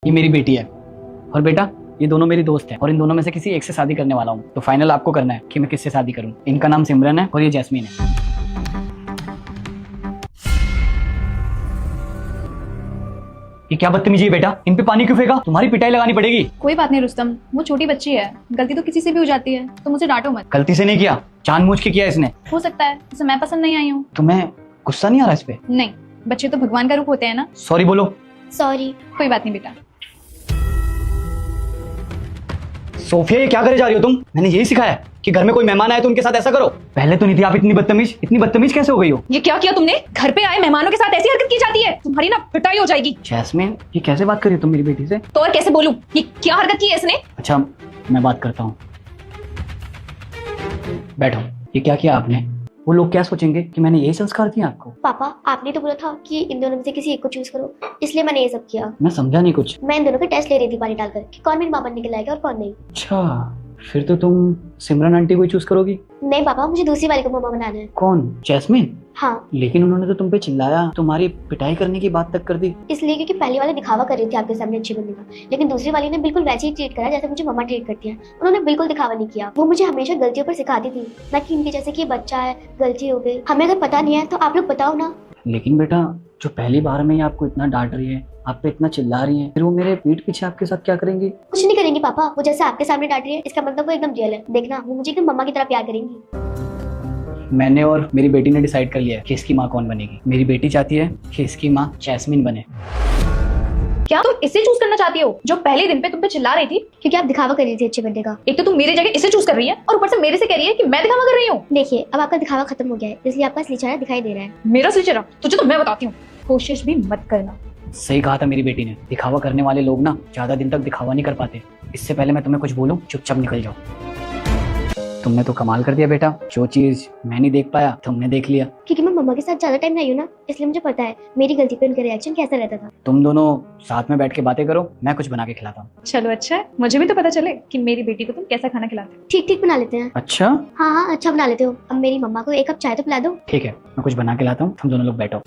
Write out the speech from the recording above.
ये मेरी बेटी है और बेटा ये दोनों मेरी दोस्त हैं और इन दोनों में से किसी एक से शादी करने वाला हूँ। तो फाइनल आपको करना है कि मैं किससे शादी करूँ। इनका नाम सिमरन है और ये जैस्मीन है। ये क्या बदतमीजी है बेटा, इन पे पानी क्यों फेंका? तुम्हारी पिटाई लगानी पड़ेगी। कोई बात नहीं रुस्तम, वो छोटी बच्ची है, गलती तो किसी से भी हो जाती है, तो मुझे डांटो मत। गलती से नहीं किया, जानबूझ के किया इसने। हो सकता है उसे मैं पसंद नहीं आई हूँ। तुम्हें गुस्सा नहीं आ रहा इस पे? नहीं, बच्चे तो भगवान का रूप होते हैं ना। सॉरी बोलो। सॉरी। कोई बात नहीं बेटा। सोफिया ये क्या करे जा रही हो तुम? मैंने यही सिखाया है कि घर में कोई मेहमान आए तो उनके साथ ऐसा करो। पहले तो नहीं थी आप इतनी बदतमीज कैसे हो गई हो? ये क्या किया तुमने? घर पे आए मेहमानों के साथ ऐसी हरकत की जाती है? तुम्हारी ना पिटाई हो जाएगी। जैस्मीन ये कैसे बात कर रही हो तुम मेरी बेटी से? तो और कैसे बोलूं? ये क्या हरकत की है इसने? अच्छा मैं बात करता हूँ, बैठो। ये क्या किया आपने? वो लोग क्या सोचेंगे कि मैंने यही संस्कार दिया आपको? पापा आपने तो बोला था कि इन दोनों में से किसी एक को चूज करो, इसलिए मैंने ये सब किया। मैं समझा नहीं कुछ। मैं इन दोनों के टेस्ट ले रही थी पानी डालकर कि कौन मेरी मां बनने के लायक है और कौन नहीं। अच्छा फिर तो तुम सिमरन आंटी को ही चूज करोगी? नहीं पापा, मुझे दूसरी वाली को मामा बनाना है। कौन? जैस्मीन? हाँ, लेकिन उन्होंने तो तुम पे चिल्लाया, तुम्हारी पिटाई करने की बात तक कर दी। इसलिए क्योंकि पहली वाली दिखावा कर रही थी आपके सामने अच्छी बनने का, लेकिन दूसरी वाली ने बिल्कुल वैसे ही ट्रीट करा जैसे मुझे मम्मा ट्रीट करती है। उन्होंने बिल्कुल दिखावा नहीं किया। वो मुझे हमेशा गलतियों पर सिखाती थी, ना कि इनके जैसे कि ये बच्चा है गलती हो गई। हमें अगर पता नहीं है तो आप लोग बताओ ना। लेकिन बेटा जो पहली बार में ही आपको इतना डांट रही है, आप पे इतना चिल्ला रही है, फिर वो मेरे पीठ पीछे आपके साथ क्या करेंगी? कुछ नहीं करेंगी पापा, वो जैसे आपके सामने डांट रही है इसका मतलब वो एकदम रियल है। देखना वो मुझे एकदम मम्मा की तरह प्यार करेंगी। मैंने और मेरी बेटी ने डिसाइड कर लिया है कि इसकी माँ कौन बनेगी। मेरी बेटी चाहती है कि इसकी माँ जैस्मीन बने। क्या तुम इसे चूज करना चाहती हो जो पहले दिन पे तुम पे चिल्ला रही थी? क्योंकि आप दिखावा कर रही थी अच्छे बनने का। एक तो तुम मेरी जगह इसे चूज कर रही है और ऊपर से मेरे से कह रही है कि मैं दिखावा कर रही हूँ। देखिए अब आपका दिखावा खत्म हो गया है, इसलिए आपका असली चेहरा दिखाई दे रहा है। मेरा असली चेहरा तुझे तो मैं बताती हूँ, कोशिश भी मत करना। सही कहा था मेरी बेटी ने, दिखावा करने वाले लोग ना ज्यादा दिन तक दिखावा नहीं कर पाते। इससे पहले मैं तुम्हें कुछ बोलूं चुपचाप निकल जाओ। तुमने तो कमाल कर दिया बेटा, जो चीज मैं नहीं देख पाया तुमने देख लिया। क्योंकि मैं मम्मा के साथ ज्यादा टाइम नहीं हूँ ना, इसलिए मुझे पता है मेरी गलती पे उनका रिएक्शन कैसा रहता था। तुम दोनों साथ में बैठ के बातें करो, मैं कुछ बना के खिलाता हूँ। चलो अच्छा है, मुझे भी तो पता चले कि मेरी बेटी को तुम कैसा खाना खिलाते हो। ठीक ठीक बना लेते हैं। अच्छा हाँ हाँ अच्छा बना लेते हो। अब मेरी मम्मा को एक कप चाय तो पिला दो। ठीक है, मैं कुछ बना के लाता हूँ, तुम दोनों लोग बैठो।